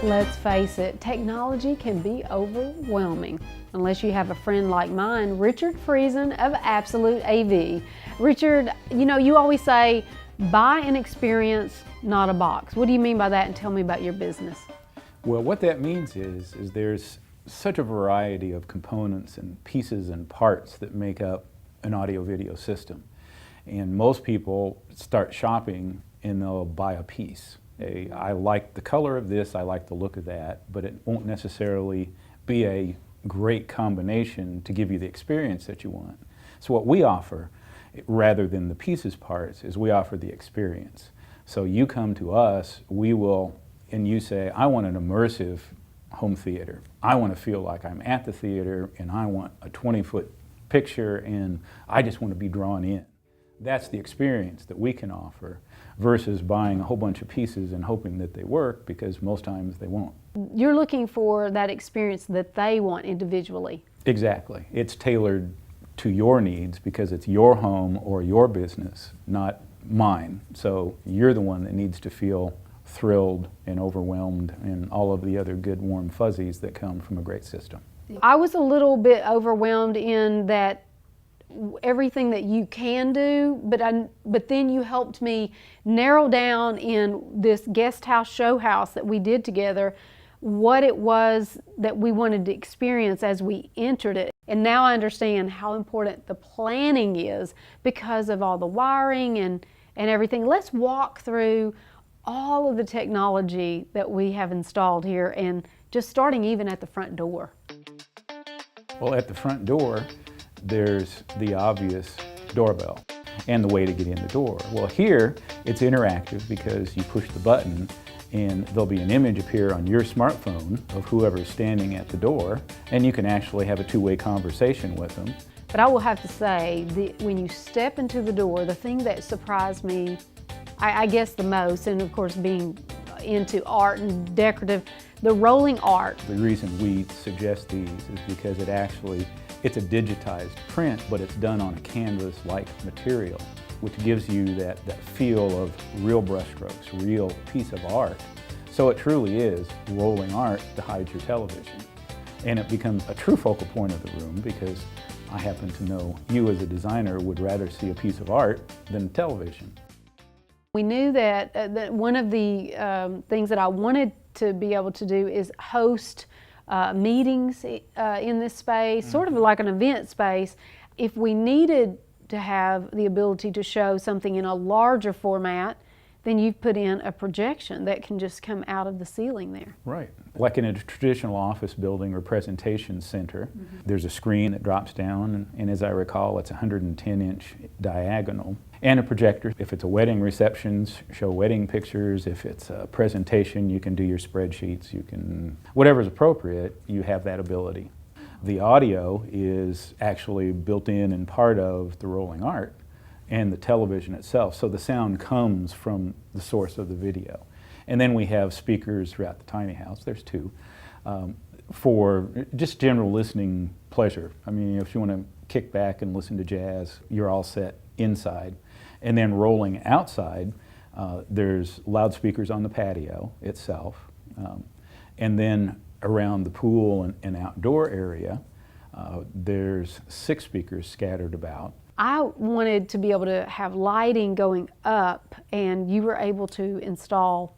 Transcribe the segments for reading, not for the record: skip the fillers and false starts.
Let's face it, technology can be overwhelming. Unless you have a friend like mine, Richard Friesen of Absolute AV. Richard, you always say, buy an experience, not a box. What do you mean by that, and tell me about your business? Well, what that means is there's such a variety of components and pieces and parts that make up an audio-video system. And most people start shopping and they'll buy a piece. I like the color of this, I like the look of that, but it won't necessarily be a great combination to give you the experience that you want. So what we offer, rather than the pieces parts, is we offer the experience. So you come to us, and you say, I want an immersive home theater. I want to feel like I'm at the theater, and I want a 20-foot picture, and I just want to be drawn in. That's the experience that we can offer, versus buying a whole bunch of pieces and hoping that they work, because most times they won't. You're looking for that experience that they want individually. Exactly. It's tailored to your needs because it's your home or your business, not mine. So you're the one that needs to feel thrilled and overwhelmed and all of the other good warm fuzzies that come from a great system. I was a little bit overwhelmed in that everything that you can do, but then you helped me narrow down in this guest house show house that we did together what it was that we wanted to experience as we entered it. And now I understand how important the planning is because of all the wiring and everything. Let's walk through all of the technology that we have installed here, and just starting even at the front door. Well, at the front door, there's the obvious doorbell and the way to get in the door. Well, here it's interactive because you push the button and there'll be an image appear on your smartphone of whoever's standing at the door, and you can actually have a two-way conversation with them. But I will have to say, when you step into the door, the thing that surprised me, I guess the most, and of course being into art and decorative, the rolling art. The reason we suggest these is because it's a digitized print, but it's done on a canvas-like material, which gives you that feel of real brushstrokes, real piece of art. So it truly is rolling art to hide your television. And it becomes a true focal point of the room because I happen to know you as a designer would rather see a piece of art than television. We knew that one of the things that I wanted to be able to do is host meetings in this space, sort of like an event space. If we needed to have the ability to show something in a larger format, then you've put in a projection that can just come out of the ceiling there. Right. Like in a traditional office building or presentation center, there's a screen that drops down, and as I recall, it's 110-inch diagonal, and a projector. If it's a wedding receptions, show wedding pictures. If it's a presentation, you can do your spreadsheets. You can, whatever's appropriate, you have that ability. The audio is actually built in and part of the rolling art and the television itself. So the sound comes from the source of the video. And then we have speakers throughout the tiny house, there's two, for just general listening pleasure. I mean, if you want to kick back and listen to jazz, you're all set inside. And then rolling outside, there's loudspeakers on the patio itself. And then around the pool and outdoor area, there's 6 speakers scattered about. I wanted to be able to have lighting going up, and you were able to install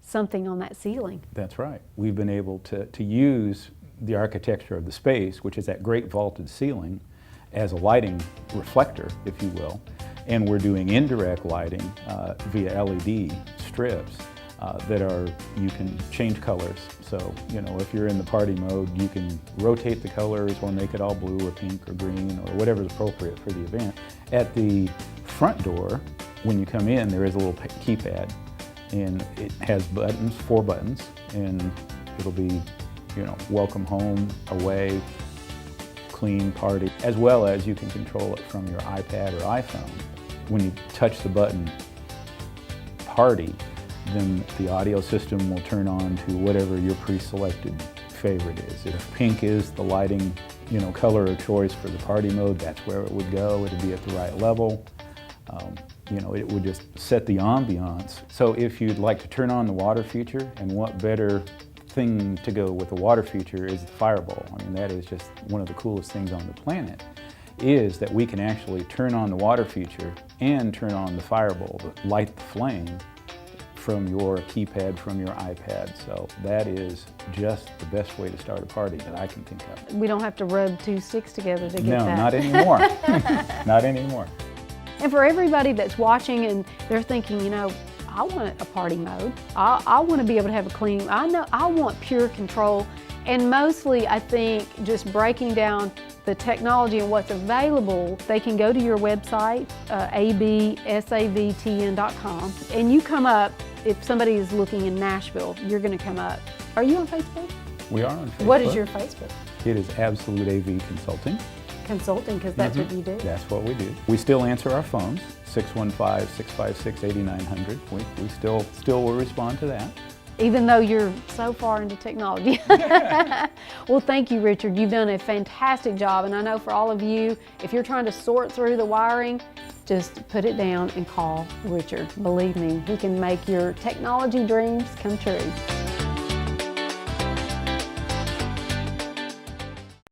something on that ceiling. That's right. We've been able to use the architecture of the space, which is that great vaulted ceiling, as a lighting reflector, if you will. And we're doing indirect lighting via LED strips you can change colors. So, if you're in the party mode, you can rotate the colors or make it all blue or pink or green or whatever's appropriate for the event. At the front door, when you come in, there is a little keypad, and it has buttons, 4 buttons, and it'll be, welcome home, away, clean, party, as well as you can control it from your iPad or iPhone. When you touch the button, party, then the audio system will turn on to whatever your pre-selected favorite is. If pink is the lighting, color of choice for the party mode, that's where it would go. It would be at the right level. It would just set the ambiance. So if you'd like to turn on the water feature, and what better thing to go with the water feature is the fireball. I mean, that is just one of the coolest things on the planet, is that we can actually turn on the water feature and turn on the fireball to light the flame from your keypad, from your iPad. So that is just the best way to start a party that I can think of. We don't have to rub two sticks together to get No, that. not anymore. Not anymore. And for everybody that's watching and they're thinking, you know, I want a party mode. I want to be able to have a clean, I want pure control. And mostly, I think, just breaking down the technology and what's available, they can go to your website, absavtn.com, and you come up, if somebody is looking in Nashville, you're going to come up. Are you on Facebook? We are on Facebook. What is your Facebook? It is Absolute AV Consulting. Consulting, because that's what you do. That's what we do. We still answer our phones, 615-656-8900. We still will respond to that. Even though you're so far into technology. Well, thank you, Richard. You've done a fantastic job, and I know for all of you, if you're trying to sort through the wiring, just put it down and call Richard. Believe me, he can make your technology dreams come true.